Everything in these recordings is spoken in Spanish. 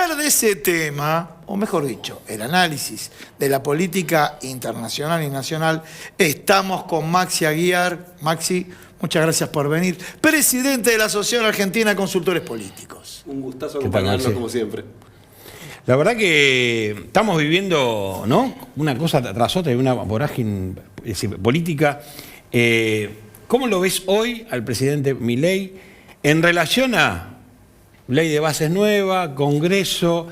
hablar de ese tema, o mejor dicho, el análisis de la política internacional y nacional, estamos con Maxi Aguiar. Maxi, muchas gracias por venir. Presidente de la Asociación Argentina de Consultores Políticos. Un gustazo acompañarnos como siempre. La verdad que estamos viviendo, ¿no?, una cosa tras otra, una vorágine política. ¿Cómo lo ves hoy al presidente Milei en relación a ley de bases nueva, Congreso,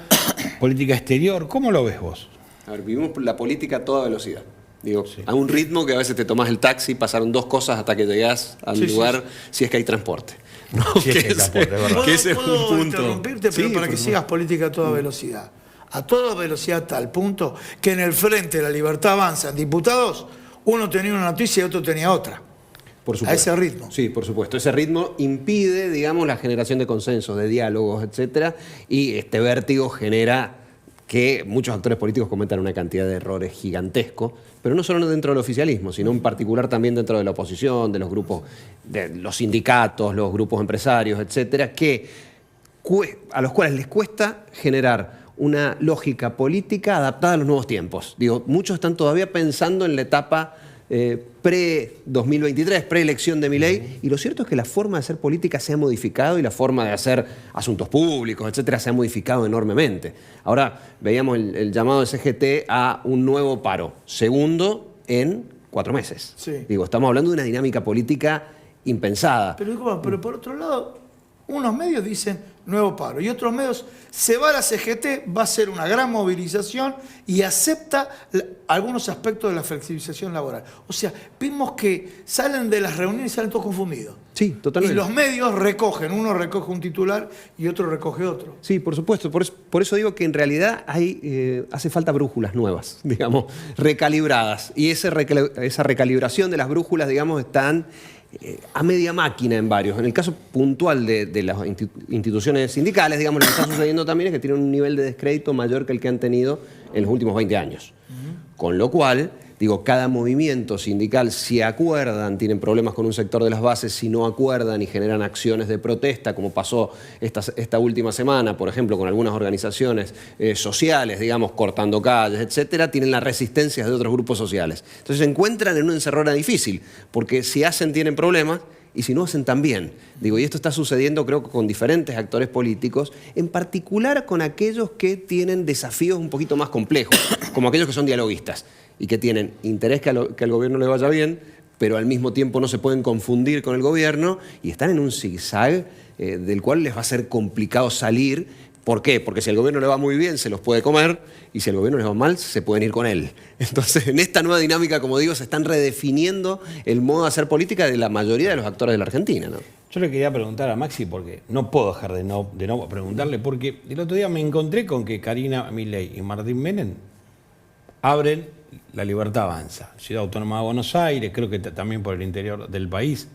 política exterior? ¿Cómo lo ves vos? A ver, vivimos la política a toda velocidad. Digo, Sí. a un ritmo que a veces te tomás el taxi, pasaron 2 cosas hasta que llegás al lugar, si es que hay transporte. ¿No? Si es que hay transporte, es verdad. Que ese es ¿Puedo un punto. interrumpirte, pero Sí, para por que favor. sigas política a toda velocidad? A toda velocidad, tal punto que en el Frente de la Libertad Avanza, en diputados, uno tenía una noticia y otro tenía otra. Por supuesto. A ese ritmo. Sí, por supuesto. Ese ritmo impide, digamos, la generación de consensos, de diálogos, etcétera, y este vértigo genera que muchos actores políticos cometan una cantidad de errores gigantescos, pero no solo dentro del oficialismo, sino en particular también dentro de la oposición, de los grupos, de los sindicatos, los grupos empresarios, etcétera, a los cuales les cuesta generar una lógica política adaptada a los nuevos tiempos. Digo, muchos están todavía pensando en la etapa pre-2023, pre-elección de Milei, y lo cierto es que la forma de hacer política se ha modificado y la forma de hacer asuntos públicos, etcétera, se ha modificado enormemente. Ahora veíamos el llamado de CGT a un nuevo paro, segundo en 4 meses. Sí. Digo, estamos hablando de una dinámica política impensada. Pero por otro lado, unos medios dicen nuevo paro y otros medios, se va a la CGT, va a ser una gran movilización y acepta algunos aspectos de la flexibilización laboral. O sea, vimos que salen de las reuniones y salen todos confundidos. Sí, totalmente. Y los medios recogen, uno recoge un titular y otro recoge otro. Sí, por supuesto. Por eso digo que en realidad hace falta brújulas nuevas, digamos, recalibradas. Y esa recalibración de las brújulas, digamos, están a media máquina en varios. En el caso puntual de las instituciones sindicales, digamos, lo que está sucediendo también es que tienen un nivel de descrédito mayor que el que han tenido en los últimos 20 años. Con lo cual, digo, cada movimiento sindical, si acuerdan, tienen problemas con un sector de las bases, si no acuerdan y generan acciones de protesta, como pasó esta última semana, por ejemplo, con algunas organizaciones sociales, digamos, cortando calles, etcétera, tienen las resistencias de otros grupos sociales. Entonces se encuentran en una encerrona difícil, porque si hacen tienen problemas, y si no hacen también. Digo, y esto está sucediendo creo que con diferentes actores políticos, en particular con aquellos que tienen desafíos un poquito más complejos, como aquellos que son dialoguistas y que tienen interés que al gobierno le vaya bien, pero al mismo tiempo no se pueden confundir con el gobierno y están en un zigzag del cual les va a ser complicado salir. ¿Por qué? Porque si al gobierno le va muy bien se los puede comer y si al gobierno le va mal se pueden ir con él. Entonces en esta nueva dinámica, como digo, se están redefiniendo el modo de hacer política de la mayoría de los actores de la Argentina, ¿no? Yo le quería preguntar a Maxi, porque no puedo dejar de no preguntarle, porque el otro día me encontré con que Karina Milei y Martín Menem abren La Libertad Avanza, Ciudad Autónoma de Buenos Aires, creo que también por el interior del país.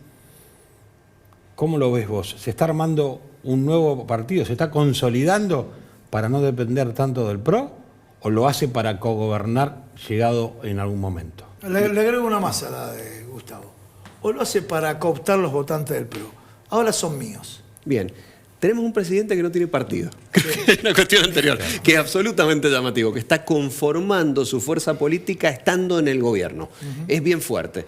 ¿Cómo lo ves vos? ¿Se está armando un nuevo partido? ¿Se está consolidando para no depender tanto del PRO? ¿O lo hace para cogobernar llegado en algún momento? Le agrego una más a la de Gustavo. O lo hace para cooptar los votantes del PRO. Ahora son míos. Bien. Tenemos un presidente que no tiene partido. Es una cuestión anterior, que es absolutamente llamativo, que está conformando su fuerza política estando en el gobierno. Es bien fuerte.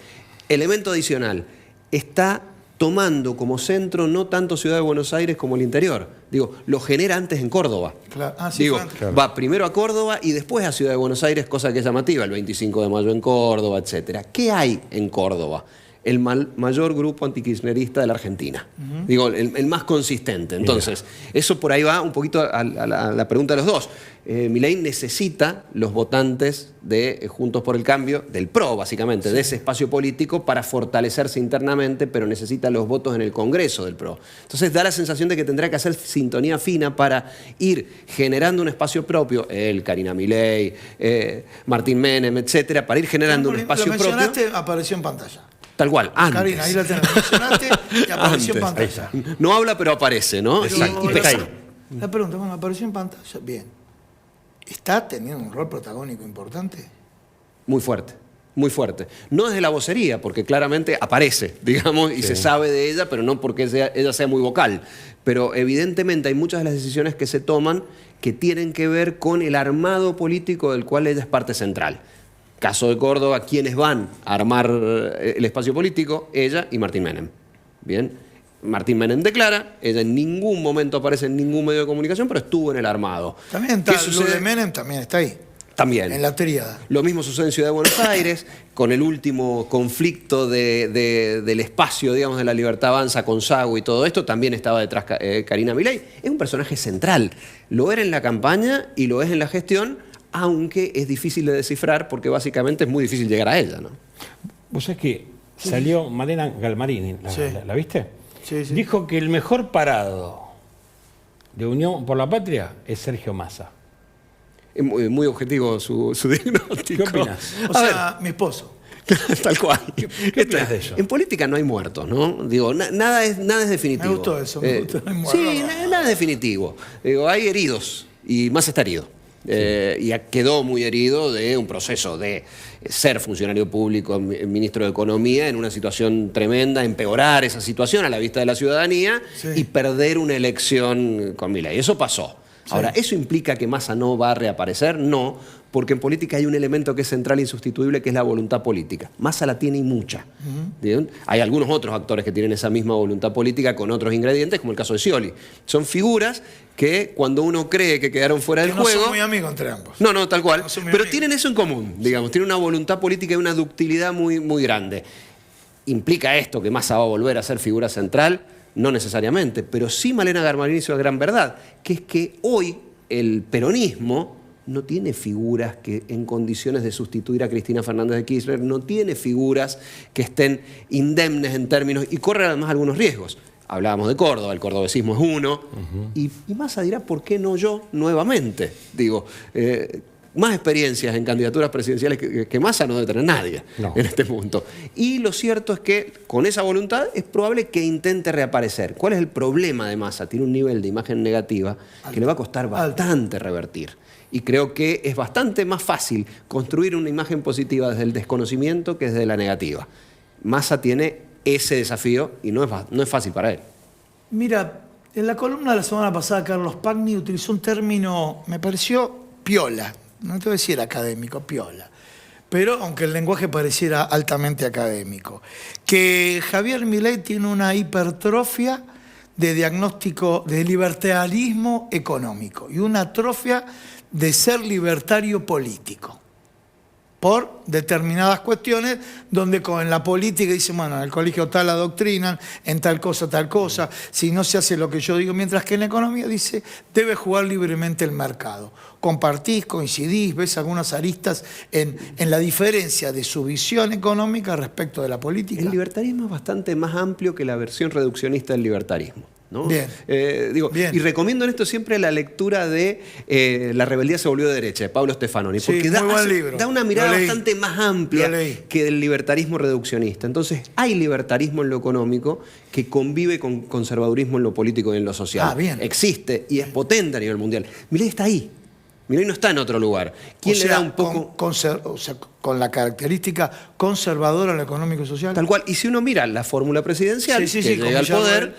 Elemento adicional, está tomando como centro no tanto Ciudad de Buenos Aires como el interior. Digo, lo genera antes en Córdoba. Claro. Ah, sí, Digo, claro. va primero a Córdoba y después a Ciudad de Buenos Aires, cosa que es llamativa, el 25 de mayo en Córdoba, etcétera. ¿Qué hay en Córdoba? El mayor grupo antikirchnerista de la Argentina. Digo, el más consistente. Entonces, eso por ahí va un poquito a la pregunta de los dos. Milei necesita los votantes de Juntos por el Cambio, del PRO básicamente, de ese espacio político para fortalecerse internamente, pero necesita los votos en el Congreso del PRO. Entonces da la sensación de que tendrá que hacer sintonía fina para ir generando un espacio propio, Karina Milei, Martín Menem, etcétera, para ir generando un espacio lo propio. mencionaste, apareció en pantalla. Tal cual, antes. Karina, ahí la tenés. Lo mencionaste y apareció en Antes. pantalla. No habla, pero aparece, ¿no? Exacto. Y pesca. La pregunta, bueno, apareció en pantalla. Bien. ¿Está teniendo un rol protagónico importante? Muy fuerte. muy fuerte. No desde la vocería, porque claramente aparece, digamos, y se sabe de ella, pero no porque ella sea muy vocal. Pero evidentemente hay muchas de las decisiones que se toman que tienen que ver con el armado político del cual ella es parte central. Caso de Córdoba, ¿quiénes van a armar el espacio político? Ella y Martín Menem. Bien. Martín Menem declara, ella en ningún momento aparece en ningún medio de comunicación, pero estuvo en el armado. También está, lo de Menem también está ahí. También. En la tríada. Lo mismo sucede en Ciudad de Buenos Aires, con el último conflicto del espacio, digamos, de la Libertad Avanza con Sago y todo esto, también estaba detrás Karina Milei. Es un personaje central. Lo era en la campaña y lo es en la gestión, aunque es difícil de descifrar porque básicamente es muy difícil llegar a ella, ¿no? Vos sabés que salió Malena Galmarini, ¿la viste? Sí, sí. Dijo que el mejor parado de Unión por la Patria es Sergio Massa. Es muy objetivo su diagnóstico. ¿Qué opinas? O sea, mi esposo. Tal cual. ¿Qué opinas de eso? En política no hay muertos, ¿no? Digo, nada es definitivo. Me gustó eso, me gustó. Sí, nada es definitivo. Digo, hay heridos y Massa está herido. Y quedó muy herido de un proceso de ser funcionario público, ministro de Economía, en una situación tremenda, empeorar esa situación a la vista de la ciudadanía y perder una elección con Milei. Eso pasó. Ahora, ¿eso implica que Massa no va a reaparecer? No, porque en política hay un elemento que es central e insustituible, que es la voluntad política. Massa la tiene y mucha. Hay algunos otros actores que tienen esa misma voluntad política con otros ingredientes, como el caso de Scioli. Son figuras que cuando uno cree que quedaron fuera del juego... No son muy amigos entre ambos. No, tal cual. No son muy pero amigos. tienen eso en común, digamos. Tienen una voluntad política y una ductilidad muy, muy grande. ¿Implica esto que Massa va a volver a ser figura central? No necesariamente, pero sí Malena Galmarini hizo la gran verdad, que es que hoy el peronismo no tiene figuras que en condiciones de sustituir a Cristina Fernández de Kirchner, no tiene figuras que estén indemnes en términos, y corre además algunos riesgos. Hablábamos de Córdoba, el cordobesismo es uno, y Massa dirá, ¿por qué no yo nuevamente? Digo, más experiencias en candidaturas presidenciales que Massa no debe tener nadie en este punto. Y lo cierto es que con esa voluntad es probable que intente reaparecer. ¿Cuál es el problema de Massa? Tiene un nivel de imagen negativa que le va a costar bastante revertir. Y creo que es bastante más fácil construir una imagen positiva desde el desconocimiento que desde la negativa. Massa tiene ese desafío y no es fácil para él. Mira, en la columna de la semana pasada, Carlos Pagni utilizó un término, me pareció piola. No te voy a decir académico, piola. Pero aunque el lenguaje pareciera altamente académico. Que Javier Milei tiene una hipertrofia de diagnóstico de libertarianismo económico y una atrofia de ser libertario político. Por determinadas cuestiones donde en la política dicen, bueno, en el colegio tal adoctrinan, en tal cosa, si no se hace lo que yo digo, mientras que en la economía dice, debe jugar libremente el mercado. Compartís, coincidís, ves algunas aristas en la diferencia de su visión económica respecto de la política. El libertarismo es bastante más amplio que la versión reduccionista del libertarismo, ¿no? Bien. Bien. Y recomiendo en esto siempre la lectura de La rebeldía se volvió de derecha, de Pablo Stefanoni, Sí, porque muy buen libro. da una mirada Lo leí. bastante más amplia Lo leí. que del libertarismo reduccionista. Entonces, hay libertarismo en lo económico que convive con conservadurismo en lo político y en lo social. Bien. Existe y es potente a nivel mundial. Milei está ahí. Milei no está en otro lugar. ¿Quién O le sea, da un poco...? con la característica conservadora en lo económico y social. Tal cual. Y si uno mira la fórmula presidencial, Sí, que con llega al Villarroel.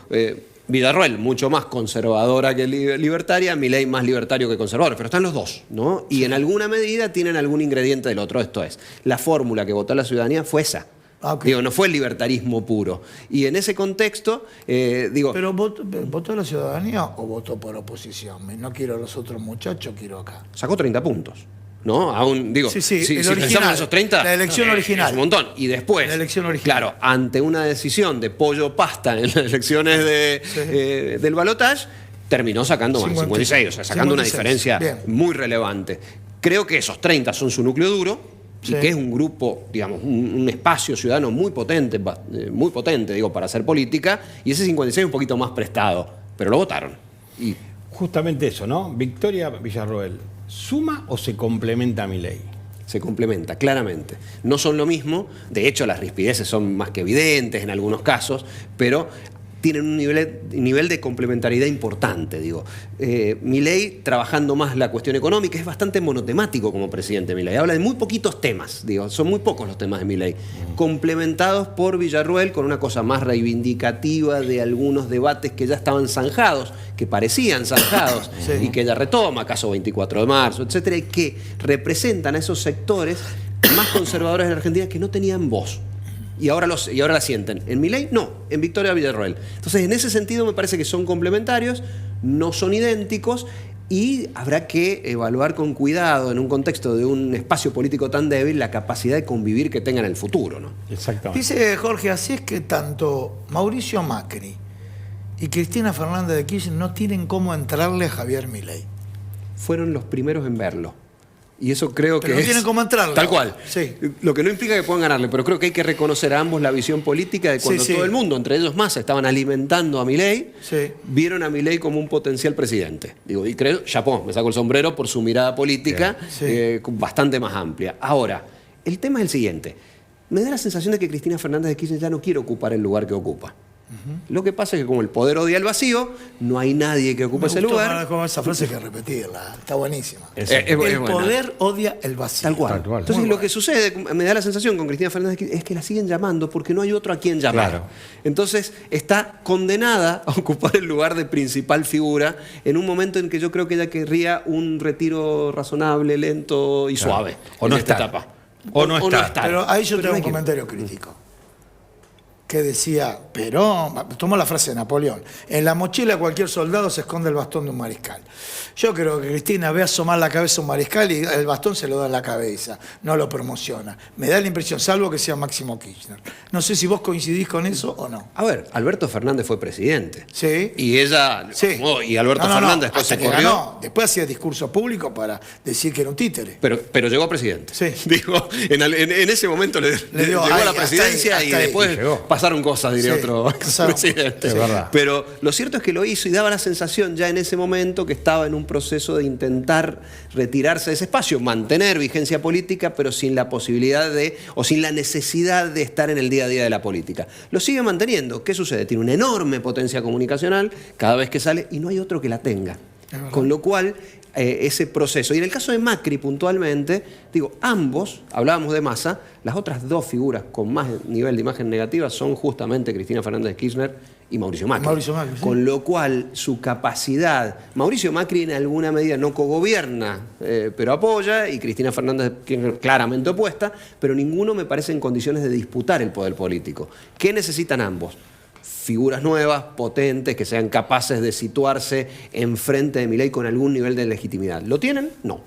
poder, Villarroel, mucho más conservadora que libertaria, Milei más libertario que conservador, pero están los dos, ¿no? Y en alguna medida tienen algún ingrediente del otro. Esto es, la fórmula que votó la ciudadanía fue esa. Okay. No fue el libertarismo puro. Y en ese contexto, ¿Pero votó la ciudadanía o votó por oposición? No quiero a los otros muchachos, quiero acá. sacó 30 puntos. ¿No? Aún, Sí, si el pensamos original, en esos 30, la elección original. es un montón. Y después, La elección original. claro, ante una decisión de pollo pasta en las elecciones del balotaje, terminó sacando más, 56, o sea, sacando 56, una diferencia muy relevante. Creo que esos 30 son su núcleo duro, y que es un grupo, digamos, un espacio ciudadano muy potente, para hacer política, y ese 56 un poquito más prestado, pero lo votaron. Y justamente eso, ¿no? Victoria Villarroel, ¿suma o se complementa a Milei? se complementa, claramente. No son lo mismo, de hecho las rispideces son más que evidentes en algunos casos, pero tienen un nivel de complementariedad importante, digo. Milei trabajando más la cuestión económica, es bastante monotemático como presidente Milei, habla de muy poquitos temas, digo, son muy pocos los temas de Milei, complementados por Villarruel con una cosa más reivindicativa de algunos debates que ya estaban zanjados, que parecían zanjados, Sí. y que ella retoma, caso 24 de marzo, etcétera, y que representan a esos sectores más conservadores de la Argentina que no tenían voz. Y ahora la sienten. En Milei, no. En Victoria Villarroel. Entonces, en ese sentido, me parece que son complementarios, no son idénticos, y habrá que evaluar con cuidado, en un contexto de un espacio político tan débil, la capacidad de convivir que tengan en el futuro, ¿no? Exactamente. Dice Jorge, así es que tanto Mauricio Macri y Cristina Fernández de Kirchner no tienen cómo entrarle a Javier Milei. Fueron los primeros en verlo. Y eso creo Pero que no es... tienen cómo entrarle. Tal cual. Sí. Lo que no implica que puedan ganarle, pero creo que hay que reconocer a ambos la visión política de cuando Sí, sí. todo el mundo, entre ellos Massa, estaban alimentando a Milei, Sí. vieron a Milei como un potencial presidente. Digo, y creo, chapó, me saco el sombrero por su mirada política, Sí. bastante más amplia. Ahora, el tema es el siguiente. Me da la sensación de que Cristina Fernández de Kirchner ya no quiere ocupar el lugar que ocupa. Lo que pasa es que como el poder odia el vacío, no hay nadie que ocupe Me ese gustó, lugar. Mara, como esa frase hay que repetirla. Está buenísima. Exacto. Es El buena. poder odia el vacío. Tal cual. Tal cual. Entonces Muy lo bueno. que sucede, me da la sensación con Cristina Fernández es que la siguen llamando porque no hay otro a quien llamar. Claro. Entonces está condenada a ocupar el lugar de principal figura en un momento en que yo creo que ella querría un retiro razonable, lento y Claro. suave. O en no esta estar. etapa. O no estar. Pero ahí yo Pero tengo no hay un que- comentario crítico. Que decía, Perón, tomó la frase de Napoleón, en la mochila de cualquier soldado se esconde el bastón de un mariscal. Yo creo que Cristina ve asomar la cabeza a un mariscal y el bastón se lo da en la cabeza, no lo promociona. Me da la impresión, salvo que sea Máximo Kirchner. No sé si vos coincidís con eso o no. A ver, Alberto Fernández fue presidente. Sí. Y ella, Sí. y Alberto No, Fernández después hasta se que corrió. ganó. Después hacía discurso público para decir que era un títere. Pero llegó a presidente. Sí. Digo, en ese momento le dio llegó ahí, a la hasta presidencia ahí, y hasta ahí. después Y llegó. pasaron cosas, diría Sí, otro pasaron. presidente. Es verdad. Pero lo cierto es que lo hizo y daba la sensación ya en ese momento que estaba en un proceso de intentar retirarse de ese espacio, mantener vigencia política, pero sin la posibilidad o sin la necesidad de estar en el día a día de la política. Lo sigue manteniendo. ¿Qué sucede? Tiene una enorme potencia comunicacional cada vez que sale y no hay otro que la tenga. verdad. Con lo cual, ese proceso. Y en el caso de Macri, puntualmente, digo, ambos, hablábamos de Massa, las otras dos figuras con más nivel de imagen negativa son justamente Cristina Fernández de Kirchner y Mauricio Macri. Mauricio Macri, sí. Con lo cual, su capacidad, Mauricio Macri en alguna medida no cogobierna, pero apoya, y Cristina Fernández de Kirchner claramente opuesta, pero ninguno me parece en condiciones de disputar el poder político. ¿Qué necesitan ambos? Figuras nuevas, potentes, que sean capaces de situarse enfrente de Milei con algún nivel de legitimidad. ¿Lo tienen? No.